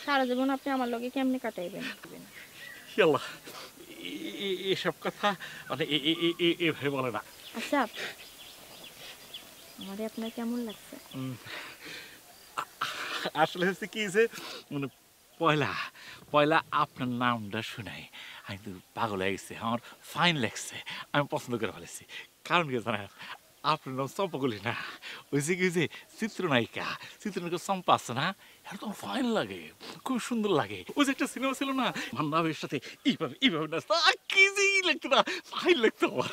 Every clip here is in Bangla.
সারা জীবন আপনি আমার লগে কেমনে কাটাইবেন? আল্লাহ, এসব কথা মানে এভাবে বলে না। আচ্ছা, আমারে আপনার কেমন লাগছে? আসলে হচ্ছে কি যে মানে পয়লা পয়লা আপনার নামটা শুনাই আমি তো পাগল হয়ে গেছি, আমার ফাইন লাগছে, আমি পছন্দ করে ফেলেছি। কারণ কি জানেন, আপনার নাম চম্পাকলি না, ওই যে কি যে চিত্রনায়িকা চিত্রনায়িকা চম্পা আছে না, এটা তো ফাইন লাগে, খুব সুন্দর লাগে। ওই যে একটা সিনেমা ছিল না, মান্নাবের সাথে এইভাবে এইভাবে নাচতো, আর কি যে লাগতো না, ফাইন লাগতো আমার।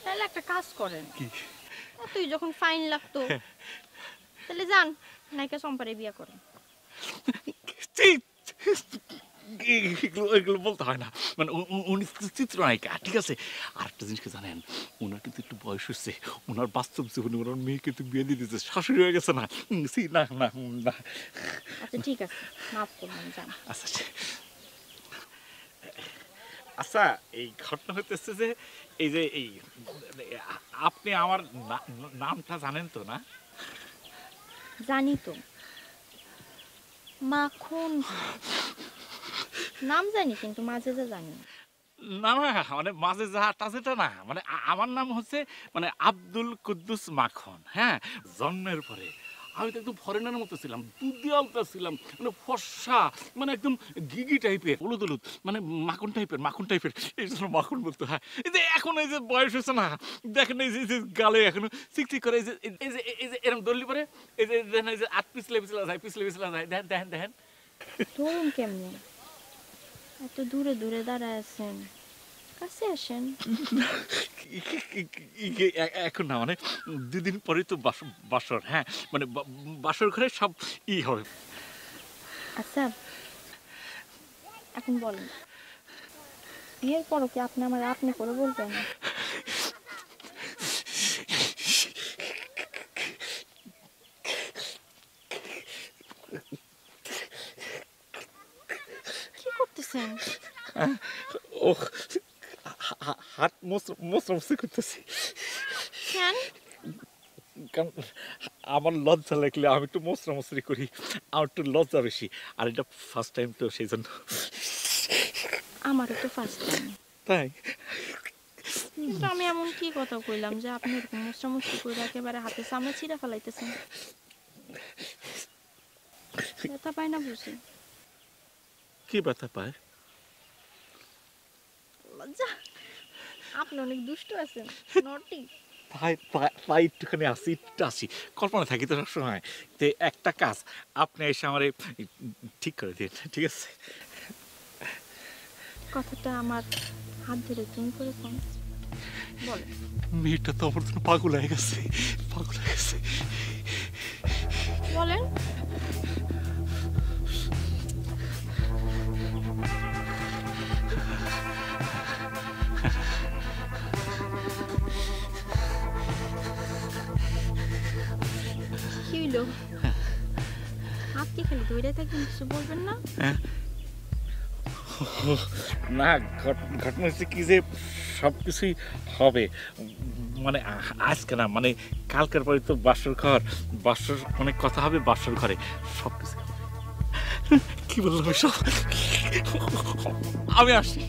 তাহলে একটা কাজ করেন, কি? তুই যখন ফাইন লাগতো তাহলে যান নায়িকা চম্পারে বিয়ে করেন। এগুলো বলতে হয় না, মানে উনি চিত্রনায়িকা, ঠিক আছে। আর একটা জিনিসকে জানেন, ওনার কিন্তু একটু বয়স হচ্ছে, ওনার বাস্তব জীবনে ওনার মেয়ে কিন্তু বিয়ে দিয়ে দিতেছে, শাশুড়ি হয়ে গেছে না। না না না। আচ্ছা ঠিক আছে, মাফ করলাম, যান। আচ্ছা আচ্ছা, এই ঘটনা হইতেছে যে এই যে এই আপনি আমার নামটা জানেন তো না? জানি তো, মাখন নাম জানি, কিন্তু মাঝে যে জানি না। না না, মানে মাঝে যাটা যেটা না, মানে আমার নাম হচ্ছে মানে আব্দুল কুদ্দুস মাখন। হ্যাঁ, জন্মের পরে আমি তো একদম ফরেনার মতো ছিলাম, দুদিয়ালটা ছিলাম, মানে ফর্সা, মানে একদম গিগি টাইপের, হলুদ হলুদ, মানে মাখন টাইপের, এই জন্য মাখন বলতে হয়। এই যে এখন এই যে বয়স হয়েছে না, দেখেন এই যে গালে এখনো চিকচিক করে, এই যে এরকম দল্লি পরে, এই যে দেখেন এই যে আট পিছলে যায়, দেখেন ধরুন কেমনে, এত দূরে দূরে দাঁড়ায় আছেন, কাছে আসেন। এখন না, মানে দুদিন পরে তো বাসর। হ্যাঁ, মানে বাসর ঘরে সব হবে। আচ্ছা এখন বলেন, বিয়ের পরও কি আপনি আমার আপনি করে বলবেন? কি করতেছেন? ও, হাত মোচড়ামুচড়ি করতেছি। কেন? কারণ আমার লজ্জা লাগলে আমি একটু মোচড়ামুচড়ি করি, আমার একটু লজ্জা বেশি, আর এটা ফার্স্ট টাইম তো সেই জন্য। আমারও তো ফার্স্ট টাইম। তাই? কিন্তু আমি এমন কি কথা কইলাম যে আপনি এরকম মুচড়ামুচড়ি করে একেবারে হাতে চামড়া ছিঁড়া ফেলাইতেছেন? ব্যথা পায় না বুঝি? কি ব্যথা পায়? লজ্জা? আপনি অনেক দুষ্ট আছেন, নটি। তাই একটুখানি আসি, কল্পনা থাকি তো সবসময়। তো একটা কাজ, আপনি এসে আমার ঠিক করে দিন, ঠিক আছে? কথাটা আমার হাত ধরে তুমি করে কোন বলে? মেয়েটা তো আমার জন্য পাগল হয়ে গেছে। বলেন। কি হইলো? হাত কি খালি ধরে থাকেন, কিছু বলবেন না? না, ঘটনা হচ্ছে কি যে সবকিছুই হবে, মানে আজকে না, মানে কালকের পরে তো বাসর অনেক কথা হবে বাসর ঘরে, সবকিছু। কি বললাম সব, আমি আসি।